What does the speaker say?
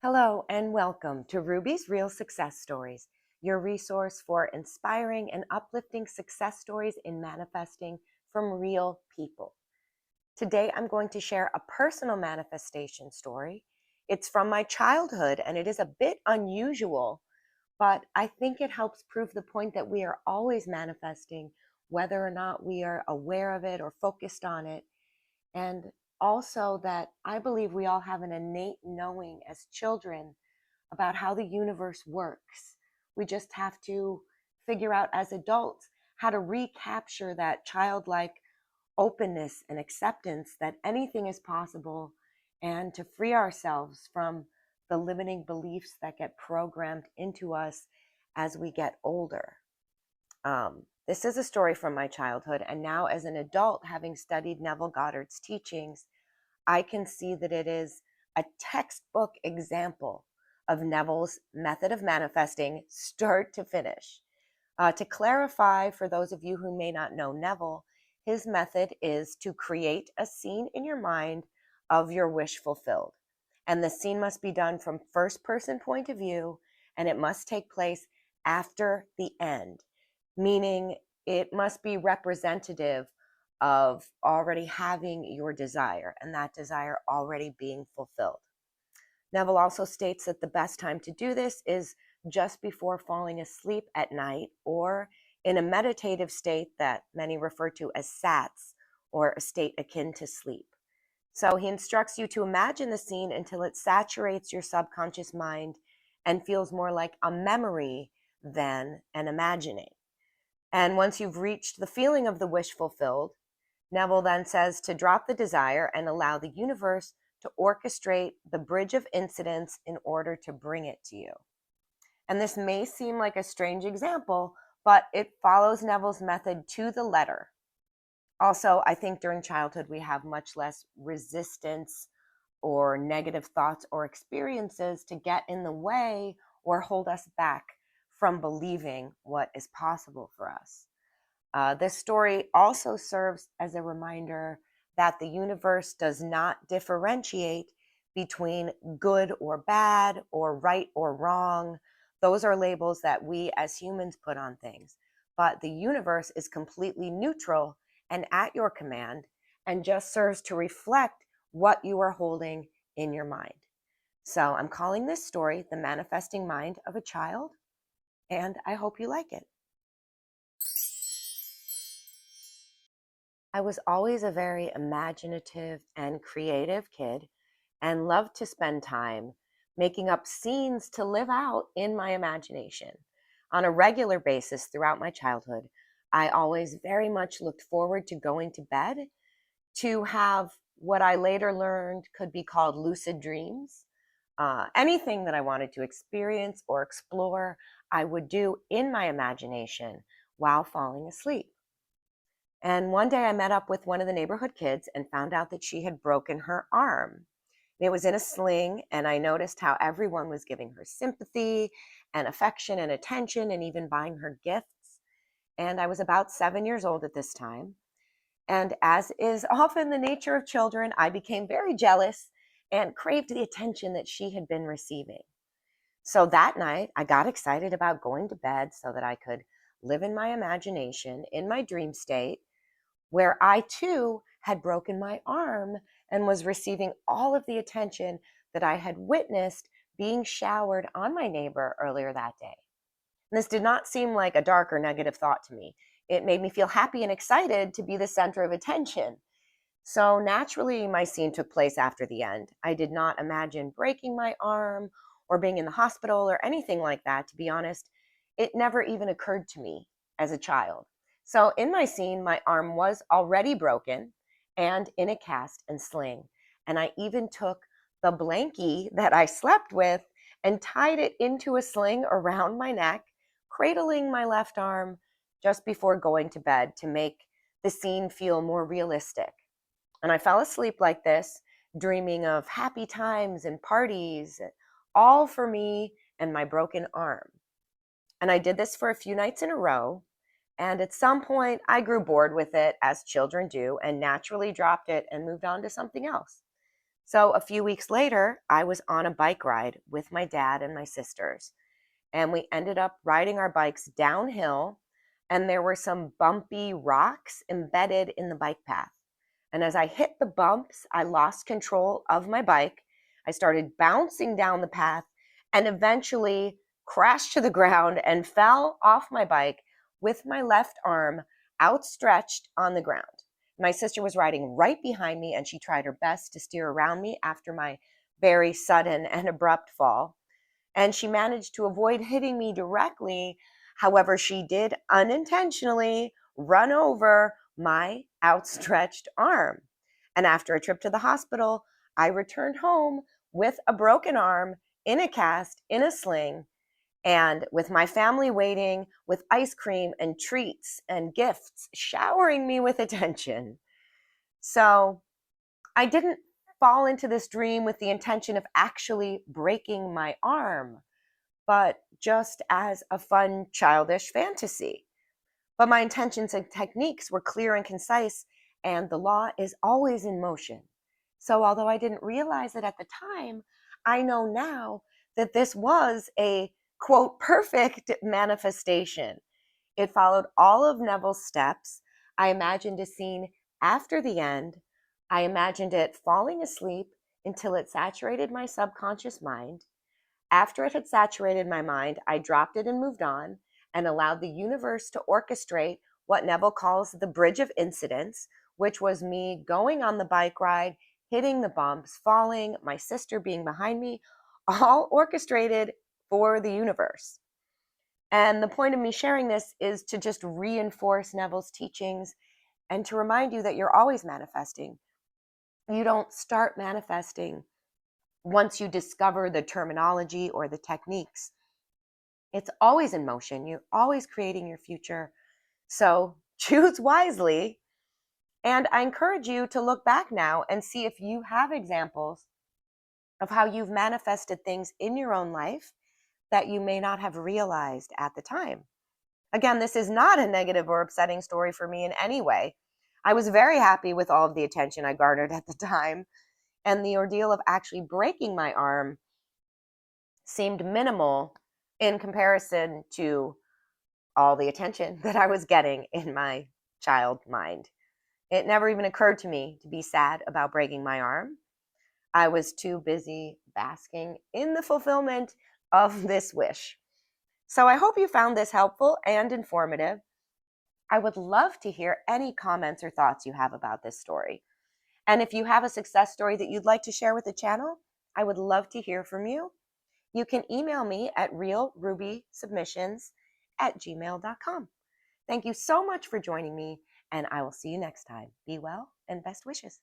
Hello and welcome to Ruby's Real Success Stories, your resource for inspiring and uplifting success stories in manifesting from real people. Today I'm going to share a personal manifestation story. It's from my childhood and it is a bit unusual, but I think it helps prove the point that we are always manifesting, whether or not we are aware of it or focused on it. And also that I believe we all have an innate knowing as children about how the universe works. We just have to figure out as adults how to recapture that childlike openness and acceptance that anything is possible and to free ourselves from the limiting beliefs that get programmed into us as we get older. This is a story from my childhood, and now as an adult, having studied Neville Goddard's teachings, I can see that it is a textbook example of Neville's method of manifesting, start to finish. To clarify, for those of you who may not know Neville, his method is to create a scene in your mind of your wish fulfilled. And the scene must be done from first person point of view, and it must take place after the end, meaning it must be representative of already having your desire and that desire already being fulfilled. Neville also states that the best time to do this is just before falling asleep at night or in a meditative state that many refer to as sats, or a state akin to sleep. So he instructs you to imagine the scene until it saturates your subconscious mind and feels more like a memory than an imagining. And once you've reached the feeling of the wish fulfilled, Neville then says to drop the desire and allow the universe to orchestrate the bridge of incidents in order to bring it to you. And this may seem like a strange example, but it follows Neville's method to the letter. Also, I think during childhood we have much less resistance or negative thoughts or experiences to get in the way or hold us back from believing what is possible for us. This story also serves as a reminder that the universe does not differentiate between good or bad or right or wrong. Those are labels that we as humans put on things. But the universe is completely neutral and at your command and just serves to reflect what you are holding in your mind. So I'm calling this story The Manifesting Mind of a Child, and I hope you like it. I was always a very imaginative and creative kid and loved to spend time making up scenes to live out in my imagination. On a regular basis throughout my childhood, I always very much looked forward to going to bed to have what I later learned could be called lucid dreams. Anything that I wanted to experience or explore, I would do in my imagination while falling asleep. And one day I met up with one of the neighborhood kids and found out that she had broken her arm. It was in a sling, and I noticed how everyone was giving her sympathy and affection and attention and even buying her gifts. And I was about 7 years old at this time. And as is often the nature of children, I became very jealous and craved the attention that she had been receiving. So that night, I got excited about going to bed so that I could live in my imagination, in my dream state, where I too had broken my arm and was receiving all of the attention that I had witnessed being showered on my neighbor earlier that day. And this did not seem like a dark or negative thought to me. It made me feel happy and excited to be the center of attention. So naturally, my scene took place after the end. I did not imagine breaking my arm or being in the hospital or anything like that. To be honest, it never even occurred to me as a child. So in my scene, my arm was already broken and in a cast and sling. And I even took the blankie that I slept with and tied it into a sling around my neck, cradling my left arm just before going to bed to make the scene feel more realistic. And I fell asleep like this, dreaming of happy times and parties, all for me and my broken arm. And I did this for a few nights in a row. And at some point, I grew bored with it, as children do, and naturally dropped it and moved on to something else. So a few weeks later, I was on a bike ride with my dad and my sisters, and we ended up riding our bikes downhill, and there were some bumpy rocks embedded in the bike path. And as I hit the bumps, I lost control of my bike. I started bouncing down the path and eventually crashed to the ground and fell off my bike with my left arm outstretched on the ground. My sister was riding right behind me, and she tried her best to steer around me after my very sudden and abrupt fall. And she managed to avoid hitting me directly. However, she did unintentionally run over my outstretched arm. And after a trip to the hospital, I returned home with a broken arm, in a cast, in a sling, and with my family waiting with ice cream and treats and gifts, showering me with attention. So I didn't fall into this dream with the intention of actually breaking my arm, but just as a fun, childish fantasy. But my intentions and techniques were clear and concise, and the law is always in motion. So although I didn't realize it at the time, I know now that this was a quote perfect manifestation. It followed all of Neville's steps. I imagined a scene after the end. I imagined it falling asleep until it saturated my subconscious mind. After it had saturated my mind, I dropped it and moved on and allowed the universe to orchestrate what Neville calls the bridge of incidents, which was me going on the bike ride, hitting the bumps, falling, my sister being behind me, all orchestrated for the universe. And the point of me sharing this is to just reinforce Neville's teachings and to remind you that you're always manifesting. You don't start manifesting once you discover the terminology or the techniques. It's always in motion. You're always creating your future. So choose wisely. And I encourage you to look back now and see if you have examples of how you've manifested things in your own life that you may not have realized at the time. Again, this is not a negative or upsetting story for me in any way. I was very happy with all of the attention I garnered at the time, and the ordeal of actually breaking my arm seemed minimal in comparison to all the attention that I was getting in my child mind. It never even occurred to me to be sad about breaking my arm. I was too busy basking in the fulfillment of this wish. So I hope you found this helpful and informative. I would love to hear any comments or thoughts you have about this story. And if you have a success story that you'd like to share with the channel, I would love to hear from you. You can email me at realrubysubmissions@gmail.com. Thank you so much for joining me, and I will see you next time. Be well and best wishes.